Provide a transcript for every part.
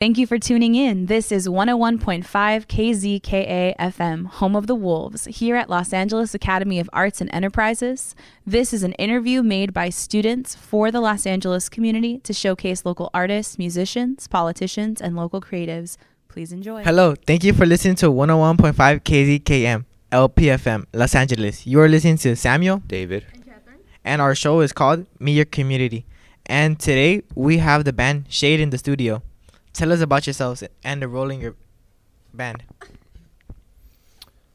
Thank you for tuning in. This is 101.5 KZKA FM, home of the Wolves, here at Los Angeles Academy of Arts and Enterprises. This is an interview made by students for the Los Angeles community to showcase local artists, musicians, politicians, and local creatives. Please enjoy. Hello, thank you for listening to 101.5 KZKM, LPFM, Los Angeles. You are listening to Samuel, David, and our show is called Meet Your Community. And today we have the band Shade in the studio. Tell us about yourselves and the role in your band.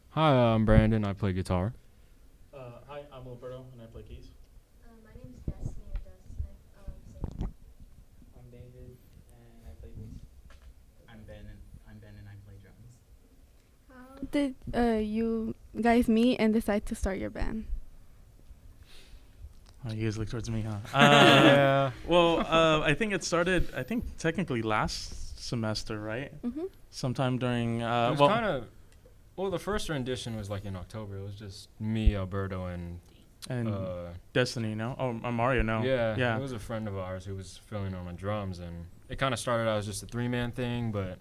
Hi, I'm Brandon. I play guitar. Hi, I'm Roberto, and I play keys. My name is Destiny, and Dustin. I'm David, and I play bass. I'm Ben, and I play drums. How did you guys meet and decide to start your band? Oh, you guys look towards me, huh? Yeah. Well, I think it started, technically last semester, right? Mm-hmm. Sometime during, It was kind of, the first rendition was like in October. It was just me, Alberto, and Destiny, no? Oh, Mario, no. Yeah. It was a friend of ours who was filling on my drums, and it kind of started out as just a three-man thing, but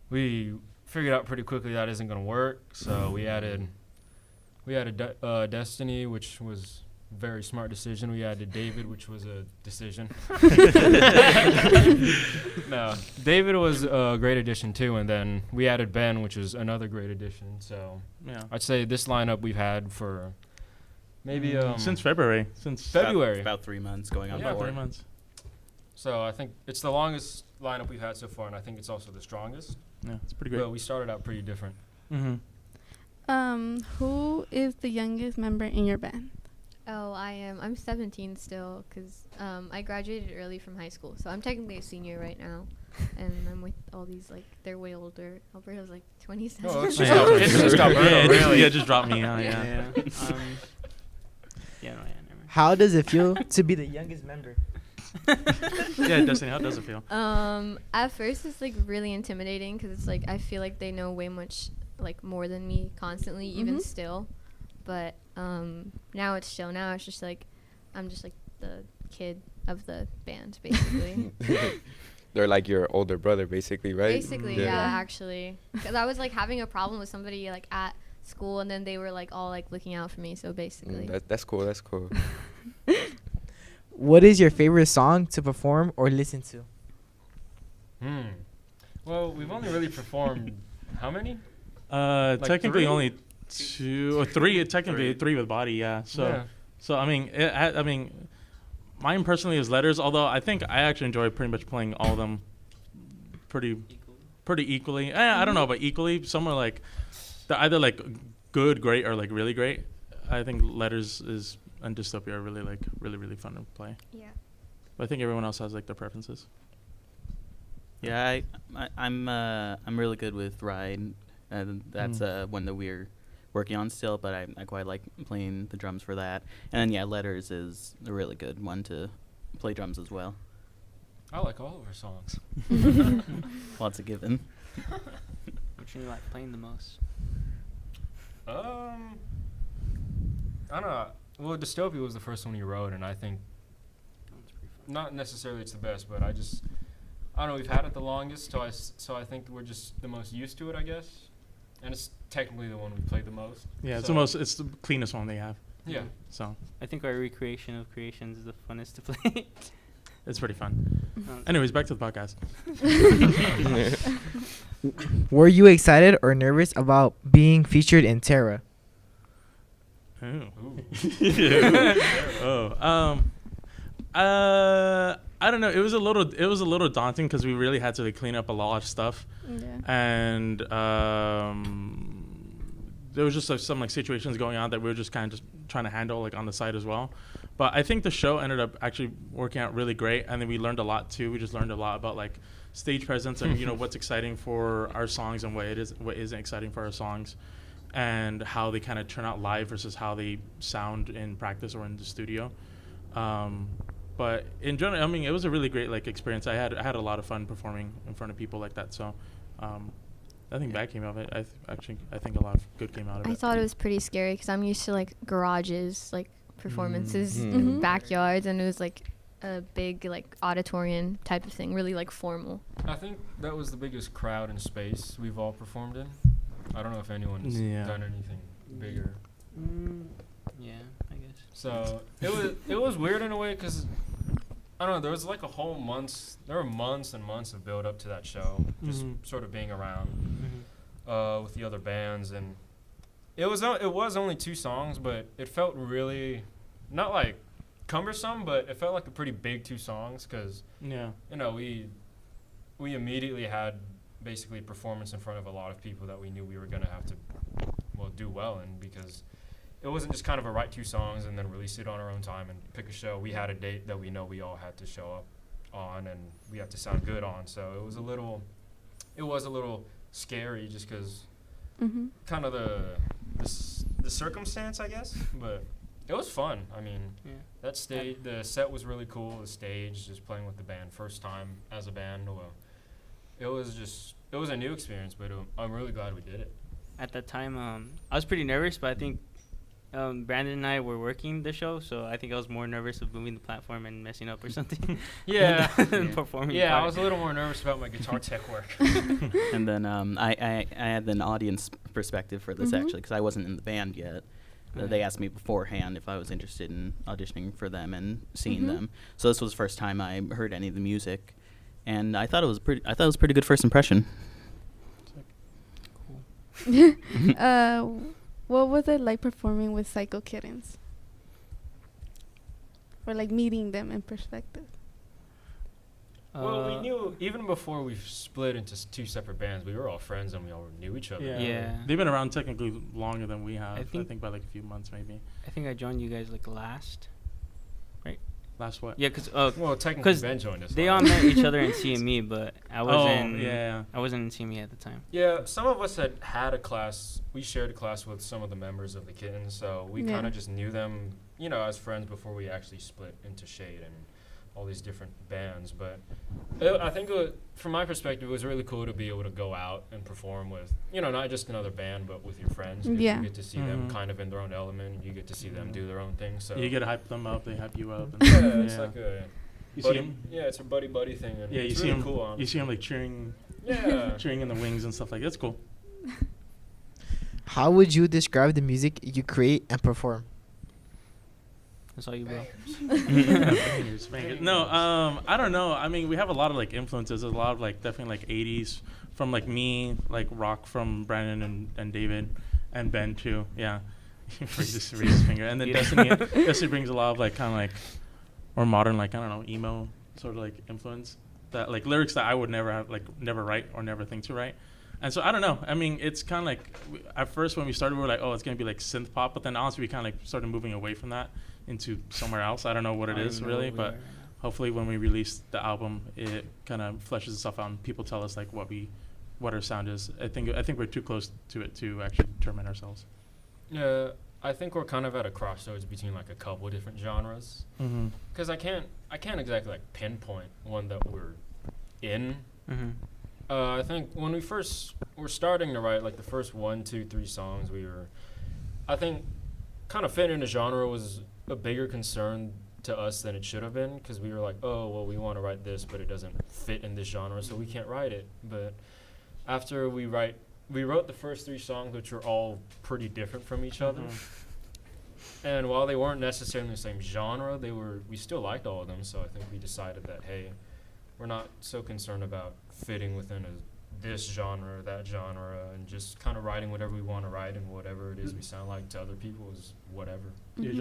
we figured out pretty quickly that isn't going to work, so we added Destiny, which was very smart decision. We added David, which was a decision. No, David was a great addition too, and then we added Ben, which was another great addition. So yeah, I'd say this lineup we've had for maybe since February. about 3 months going on. Yeah, 3 months. So I think it's the longest lineup we've had so far, and I think it's also the strongest. Yeah, it's pretty great. But we started out pretty different. Mm-hmm. Who is the youngest member in your band? Oh, I'm 17 still, because I graduated early from high school, so I'm technically a senior right now, and I'm with all these, like, they're way older. Alberto's like 27. Oh, it's just Alberto, really. Yeah, just drop me. Yeah. Yeah, never. How does it feel to be the youngest member? Yeah, Destiny, how does it feel? At first, it's, like, really intimidating, because it's, like, I feel like they know way much, like, more than me constantly, even still. But now it's chill. Now it's just like I'm just like the kid of the band, basically. They're like your older brother, basically, right? Basically, yeah, actually. Because I was like having a problem with somebody like at school, and then they were like all like looking out for me. So basically, That's cool. That's cool. What is your favorite song to perform or listen to? Well, we've only really performed how many? Technically three? only 2 or 3. Technically 3 with Body, yeah. So I mean, mine personally is Letters. Although I think I actually enjoy pretty much playing all of them pretty equally. I don't know, but equally. Some are like they're either like good, great, or like really great. I think Letters and Dystopia are really fun to play. yeah. But I think everyone else has like their preferences. Yeah, I'm really good with Ride, and that's one that we're working on still, but I quite like playing the drums for that. And then yeah, Letters is a really good one to play drums as well. I like all of our songs. Well, it's a given. Which one you like playing the most? I don't know. Well, Dystopia was the first one you wrote, and I think not necessarily it's the best, but I don't know. We've had it the longest, so I think we're just the most used to it, I guess. And it's technically the one we played the most. Yeah, so it's the cleanest one they have. Yeah. So I think our recreation of creations is the funnest to play. it's pretty fun. Anyways, back to the podcast. Were you excited or nervous about being featured in Terra? I don't know. It was a little daunting because we really had to like clean up a lot of stuff, and there was just like some like situations going on that we were just kind of just trying to handle like on the side as well. But I think the show ended up actually working out really great, and then we learned a lot too. We just learned a lot about like stage presence and what's exciting for our songs and what isn't exciting for our songs, and how they kind of turn out live versus how they sound in practice or in the studio. But in general, I mean, it was a really great like experience. I had a lot of fun performing in front of people like that. So, I think bad came out of it. I think a lot of good came out of it. I thought it was pretty scary because I'm used to like garages, like performances in backyards, and it was like a big like auditorium type of thing, really like formal. I think that was the biggest crowd and space we've all performed in. I don't know if anyone's Yeah. done anything bigger. Yeah, I guess. So it was weird in a way because I don't know. There was like there were months and months of build up to that show, just sort of being around with the other bands, and it was only 2 songs, but it felt really not like cumbersome, but it felt like a pretty big 2 songs because we immediately had basically a performance in front of a lot of people that we knew we were gonna have to do well in, because it wasn't just kind of a write 2 songs and then release it on our own time and pick a show. We had a date that we know we all had to show up on and we had to sound good on. So it was a little scary just because kind of the circumstance, I guess. But it was fun. I mean, the set was really cool. The stage, just playing with the band, first time as a band. Well, it was a new experience, but I'm really glad we did it. At that time, I was pretty nervous, but I think Brandon and I were working the show, so I think I was more nervous of moving the platform and messing up or something. than performing. Yeah, I was a little more nervous about my guitar tech work. And then I had an audience perspective for this actually, because I wasn't in the band yet. They asked me beforehand if I was interested in auditioning for them and seeing them. So this was the first time I heard any of the music, and I thought it was pretty good first impression. What was it like performing with Psycho Kittens? Or like meeting them in perspective? Well, we knew even before we split into 2 separate bands, we were all friends and we all knew each other. Yeah. They've been around technically longer than we have. I think by like a few months maybe. I think I joined you guys like last. Last what? Yeah, because well, technically Ben joined us. They all met each other in CME, but I wasn't. I wasn't in CME at the time. Yeah, some of us had a class. We shared a class with some of the members of the Kittens, so we kind of just knew them, as friends before we actually split into Shade and all these different bands. But I think from my perspective, it was really cool to be able to go out and perform with, not just another band, but with your friends. You get to see them kind of in their own element. You get to see them do their own thing. So you get to hype them up. They hype you up. And it's like a you buddy, see them? Yeah, it's a buddy thing. And Yeah, it's you see really them. Cool, you see them like cheering. Yeah, cheering in the wings and stuff like that. That's cool. How would you describe the music you create and perform? That's all you, bro. No, I don't know. I mean, we have a lot of like influences. There's a lot of like definitely like 80s from like me, like rock from Brandon and David and Ben too. Yeah, raise his finger. And then Destiny brings a lot of like kind of like more modern, like I don't know, emo sort of like influence. That like lyrics that I would never write or never think to write. And so I don't know. I mean, it's kind of like at first when we started, we were like, oh, it's gonna be like synth pop. But then honestly, we kind of like started moving away from that into somewhere else. I don't know what it is really, but hopefully when we release the album, it kind of fleshes itself out and people tell us like what our sound is. I think we're too close to it to actually determine ourselves. Yeah, I think we're kind of at a crossroads between like a couple of different genres. Because I can't exactly like pinpoint one that we're in. I think when we first were starting to write, like the first 1, 2, 3 songs, I think kind of fitting in a genre was a bigger concern to us than it should have been, because we were like, oh, well, we want to write this, but it doesn't fit in this genre, so we can't write it. But after we wrote the first 3 songs, which were all pretty different from each other. And while they weren't necessarily in the same genre, we still liked all of them, so I think we decided that, hey, we're not so concerned about fitting within this genre or that genre, and just kind of writing whatever we want to write, and whatever it is we sound like to other people is whatever. You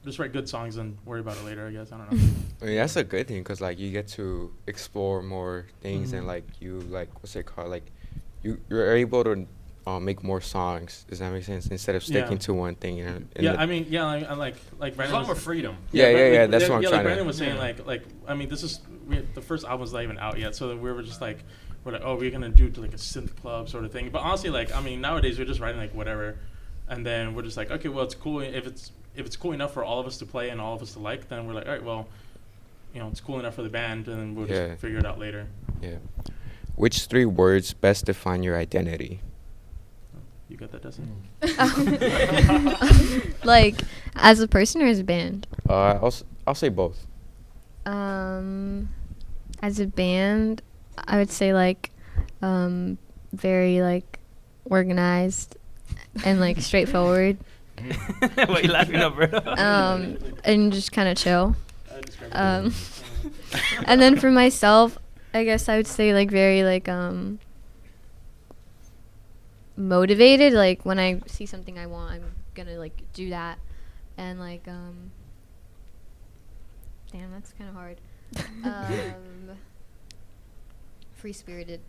just write good songs and worry about it later, I guess. I don't know. I mean, that's a good thing, because like you get to explore more things, and like you what's it called, like you're able to make more songs. Does that make sense? Instead of sticking to one thing. I mean, like There's Brandon a lot more freedom. Yeah, that's what I'm trying like Brandon to. was saying, like I mean, the first album's not even out yet, so we were just like, we're like, oh, we're gonna do like a synth club sort of thing. But honestly, like, I mean, nowadays we're just writing like whatever, and then we're just like, okay, well, it's cool if it's cool enough for all of us to play and all of us to like, then we're like, all right, well, it's cool enough for the band, and then we'll just figure it out later. Yeah. Which 3 words best define your identity? You got that, Dustin? Like, as a person or as a band? I'll say both. As a band, I would say like very like organized and like straightforward. What are you laughing at, bro? And just kind of chill. And then for myself, I guess I would say like very like motivated. Like when I see something I want, I'm gonna like do that. And like damn, that's kind of hard. Free spirited.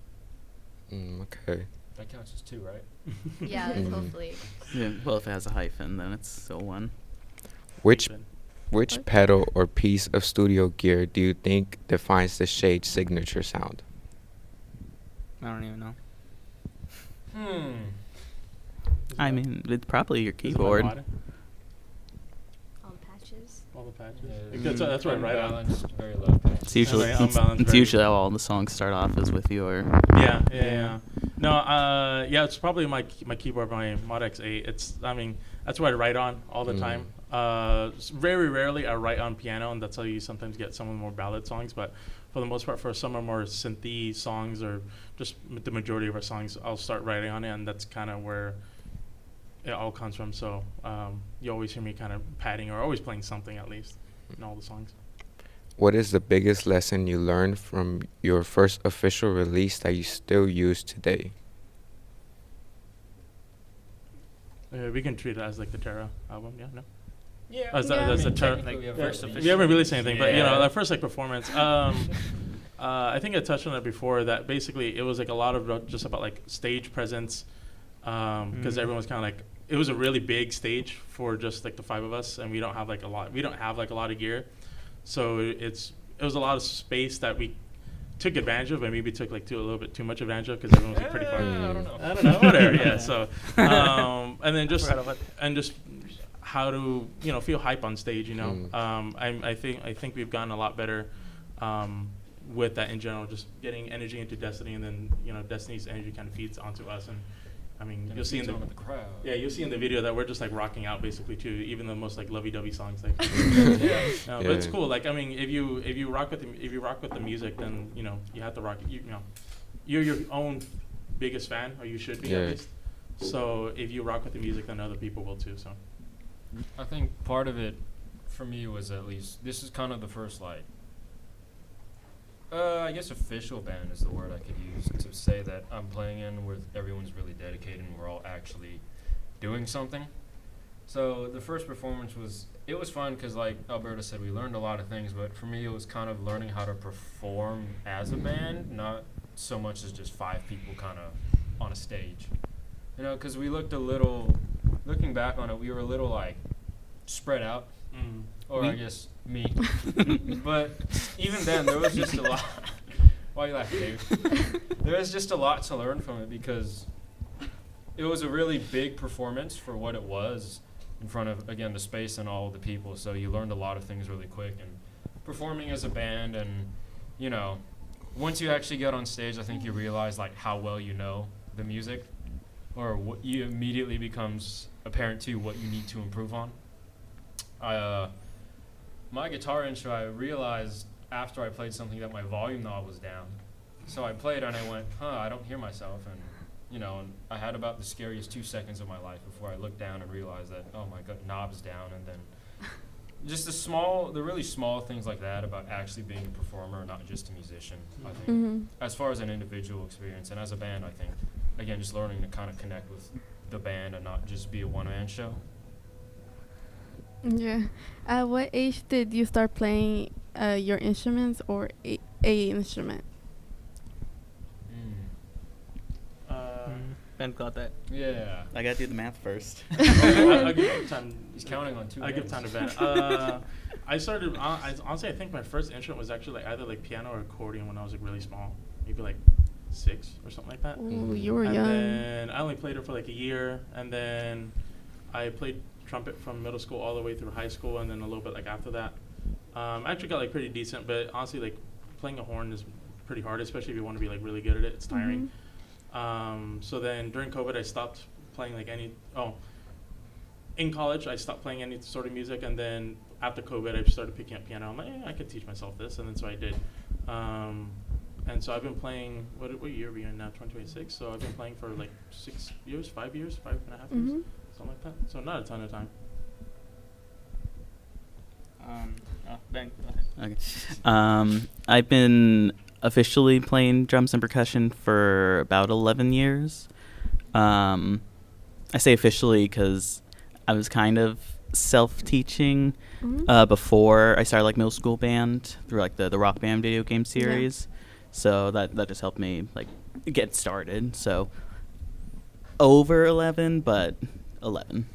Okay. That counts as 2, right? Yeah, that's hopefully. Yeah, well, if it has a hyphen, then it's still 1. Which pedal or piece of studio gear do you think defines the Shade's signature sound? I don't even know. I mean, it's probably your keyboard. All the patches. All the patches. Yeah, That's right, right on. Unbalanced, very low pitch. It's usually Very unbalanced, it's very- usually how all the songs start off is with your. Yeah. No, it's probably my keyboard, my Mod X8. It's, I mean, that's what I write on all the time. Very rarely I write on piano, and that's how you sometimes get some of the more ballad songs. But for the most part, for some of more synthy songs or just the majority of our songs, I'll start writing on it, and that's kind of where it all comes from. So you always hear me kind of padding or always playing something at least in all the songs. What is the biggest lesson you learned from your first official release that you still use today? We can treat it as like the Terra album, yeah, no? Yeah. As the Terra. Like we have first first official We haven't released anything, but Yeah. that first like performance. I think I touched on it before that basically it was like a lot of just about like stage presence, because everyone was kind of like, it was a really big stage for just like the 5 of us, and we don't have like a lot of gear, so it was a lot of space that we took advantage of, and maybe took like a little bit too much advantage of because everyone was like, pretty far. I don't know. I don't know, whatever. Yeah. So, and then just how to feel hype on stage. I think we've gotten a lot better with that in general. Just getting energy into Destiny, and then Destiny's energy kind of feeds onto us. And I mean, And you'll see in the crowd. yeah, you'll see in the video that we're just like rocking out basically too, even the most like lovey-dovey songs. Like, but it's cool. Like, I mean, if you rock with the music, then you have to rock. You're your own biggest fan, or you should be at least. So if you rock with the music, then other people will too. So I think part of it for me was, at least this is kind of the first like I guess official band is the word I could use to say that I'm playing in with everyone's really dedicated and we're all actually doing something. So the first performance was fun because, like Alberta said, we learned a lot of things, but for me it was kind of learning how to perform as a band, not so much as just 5 people kind of on a stage. Because we looked looking back on it, we were a little like spread out. Or I guess me. But even then, there was just a lot. Why are you laughing, Dave? There was just a lot to learn from it because it was a really big performance for what it was in front of, again, the space and all of the people. So you learned a lot of things really quick. And performing as a band and, once you actually get on stage, I think you realize like how well you know the music, or what you immediately becomes apparent to you what you need to improve on. My guitar intro, I realized after I played something that my volume knob was down. So I played and I went, I don't hear myself. And, and I had about the scariest 2 seconds of my life before I looked down and realized that, oh my God, knob's down. And then just the really small things like that about actually being a performer, not just a musician, I think. As far as an individual experience and as a band, I think, again, just learning to kind of connect with the band and not just be a one-man show. Yeah. At what age did you start playing your instruments or a instrument? Ben got that. Yeah. I gotta do the math first. I'll give time. He's counting on 2 I give hands. time to Ben. I started. Honestly, I think my first instrument was actually like either like piano or accordion when I was like really small, maybe like 6 or something like that. Ooh, you were And young. then I only played it for like a year, and then I played trumpet from middle school all the way through high school, and then a little bit like after that. I actually got like pretty decent, but honestly, like playing a horn is pretty hard, especially if you want to be like really good at it. It's tiring. So then during COVID, I stopped playing like in college, I stopped playing any sort of music, and then after COVID, I started picking up piano. I'm like, I could teach myself this, and then so I did. And so I've been playing. What year are we in now? 2026. So I've been playing for like 6 years, 5 years, 5.5 years, something like that. So not a ton of time. Ben, go ahead. Okay. I've been officially playing drums and percussion for about 11 years. I say officially because I was kind of self-teaching before I started like middle school band through like the Rock Band video game series. So that just helped me like get started. So over 11, but 11.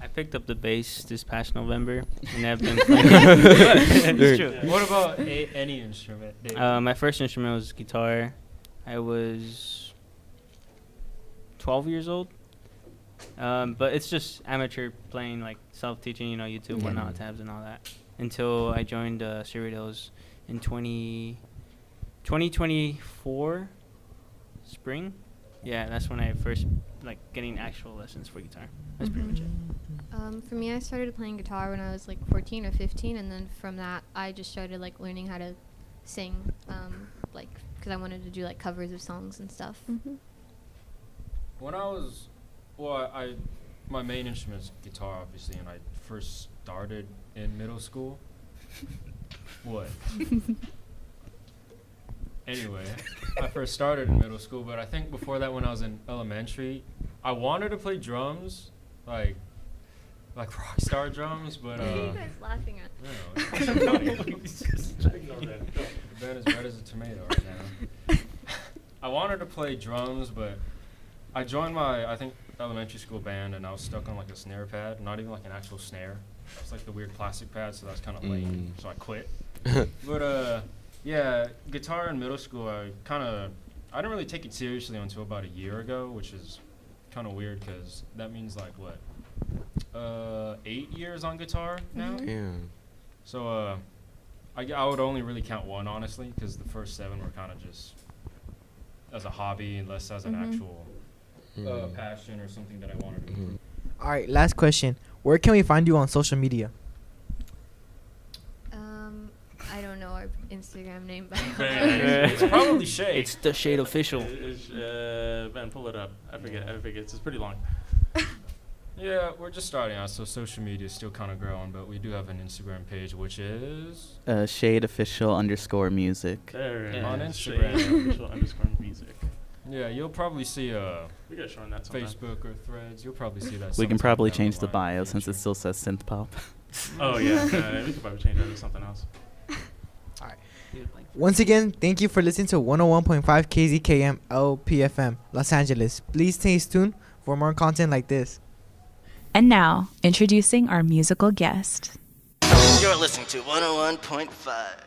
I picked up the bass this past November, and I've been playing. It's true. What about any instrument? David? My first instrument was guitar. I was 12 years old. But it's just amateur playing, like self-teaching, YouTube, whatnot, tabs and all that. Until I joined Cerritos in 2024 spring. Yeah, that's when I first getting actual lessons for guitar. That's pretty much it. For me, I started playing guitar when I was like 14 or 15, and then from that, I just started like learning how to sing, because I wanted to do like covers of songs and stuff. When I was, my main instrument is guitar, obviously, and I first started in middle school. What? Anyway, I first started in middle school, but I think before that, when I was in elementary, I wanted to play drums, like rock star drums, but What are you guys laughing at? Ben is red as a tomato right now. I wanted to play drums, but I joined my elementary school band, and I was stuck on like a snare pad, not even like an actual snare. It's like the weird plastic pad, so that's kind of lame. So I quit. But yeah, guitar in middle school, I didn't really take it seriously until about a year ago, which is kind of weird because that means like what, 8 years on guitar now. Yeah. So I would only really count one, honestly, because the first 7 were kind of just as a hobby and less as an actual passion or something that I wanted to do. All right, last question. Where can we find you on social media? I don't know our Instagram name, but It's probably Shade. It's the Shade Official. Ben, pull it up. I forget. It's pretty long. Yeah, we're just starting out, so social media is still kind of growing, but we do have an Instagram page, which is Shade Official _ music. There it is. on Instagram. Shade Official _ music. Yeah, you'll probably see We got shown that sometime. Facebook or Threads. You'll probably see that. We can sometime probably down change the line in bio since it future. still says synth pop. Oh yeah, we could probably change that to something else. Once again, thank you for listening to 101.5 KZKM LPFM, Los Angeles. Please stay tuned for more content like this. And now, introducing our musical guest. You're listening to 101.5.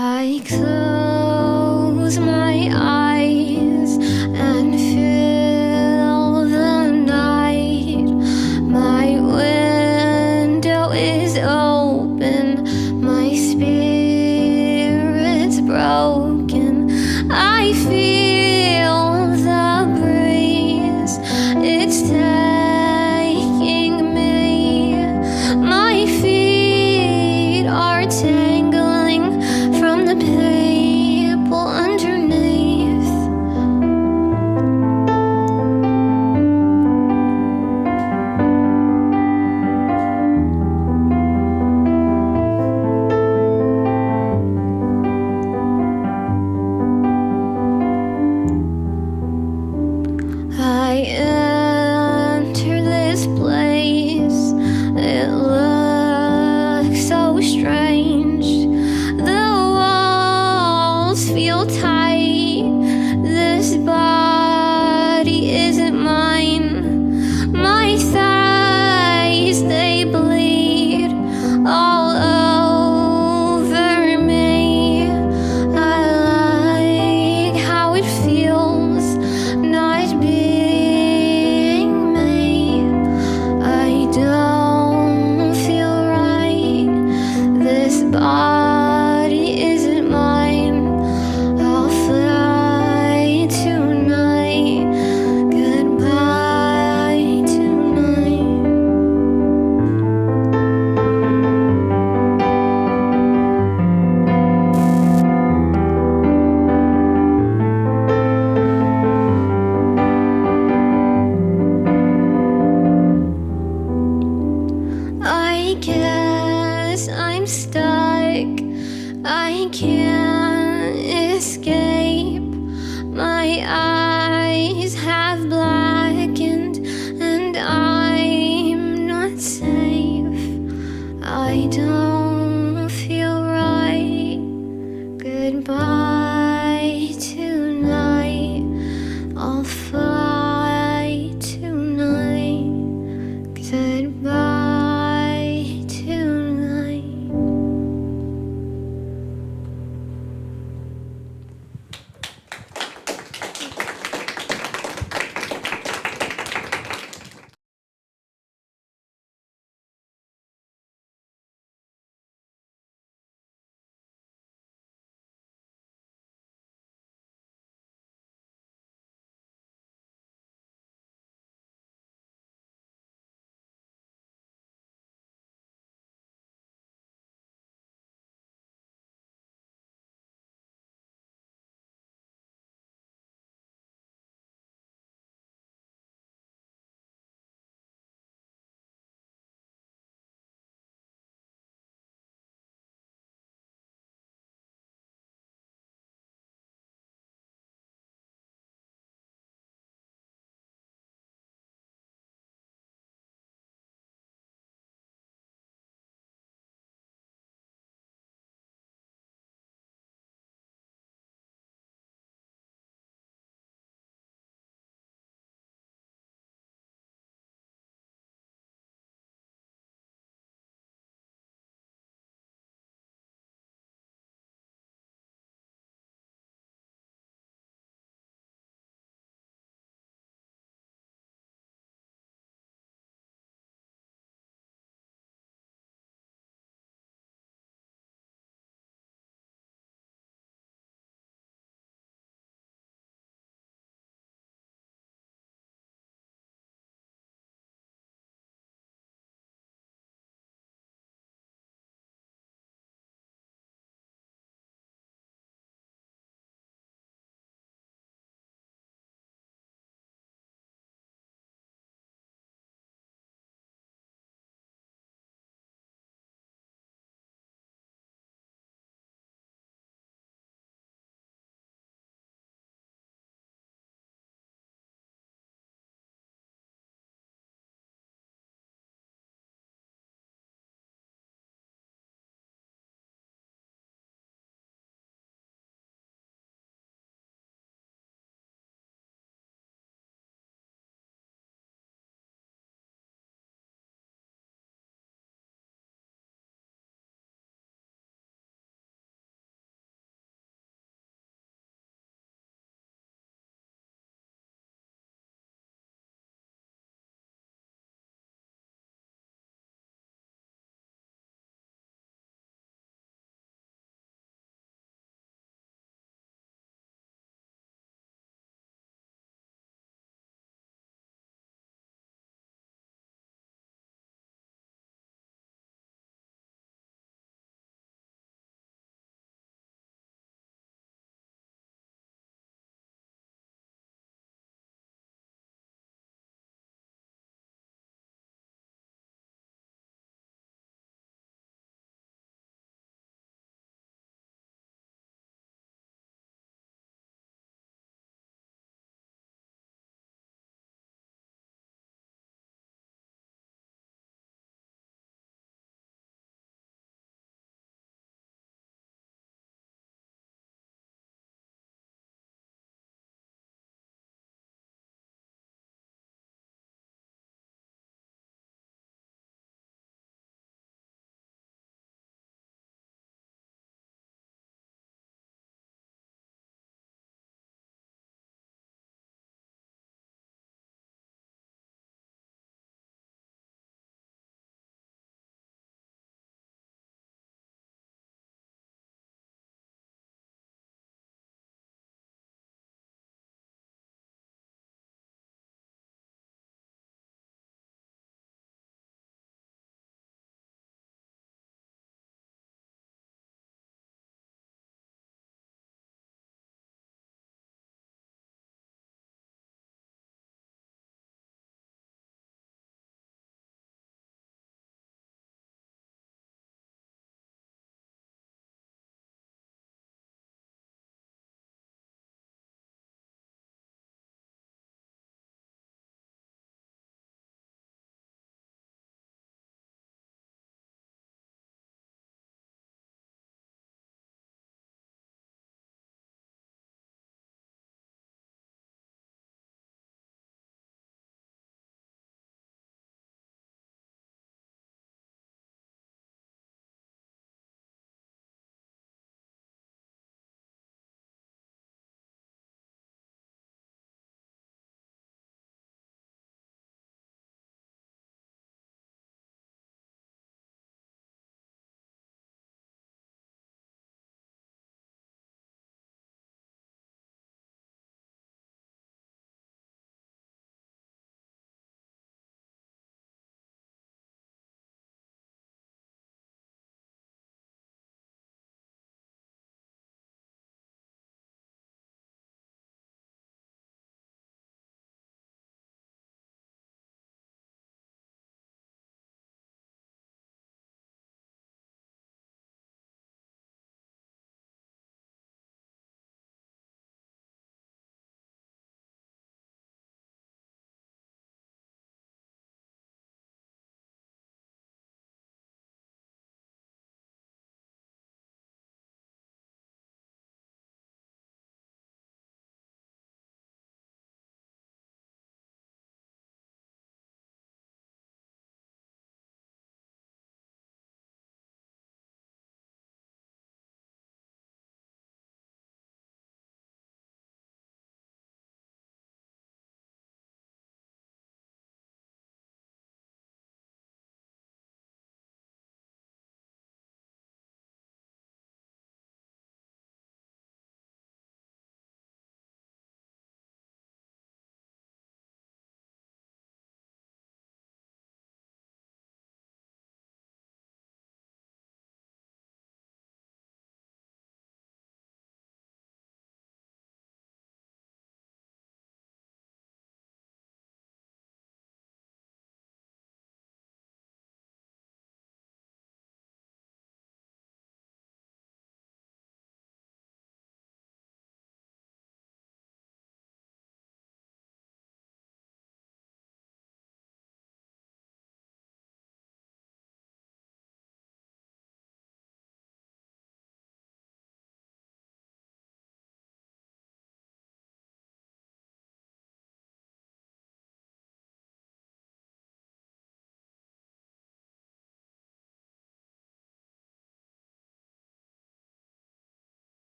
I close my eyes and feel the night. My window is open, my spirit's broken. I feel the breeze, it's taking me. My feet are tangling from the people underneath. I enter this place, it looks so strange. The walls feel tight, this body isn't mine. My thighs, they bleed all over me. I like how it feels not being me. I don't feel right, this body isn't mine. I'll fly tonight, goodbye tonight. I guess I'm stuck, I can't escape. My eyes have blinded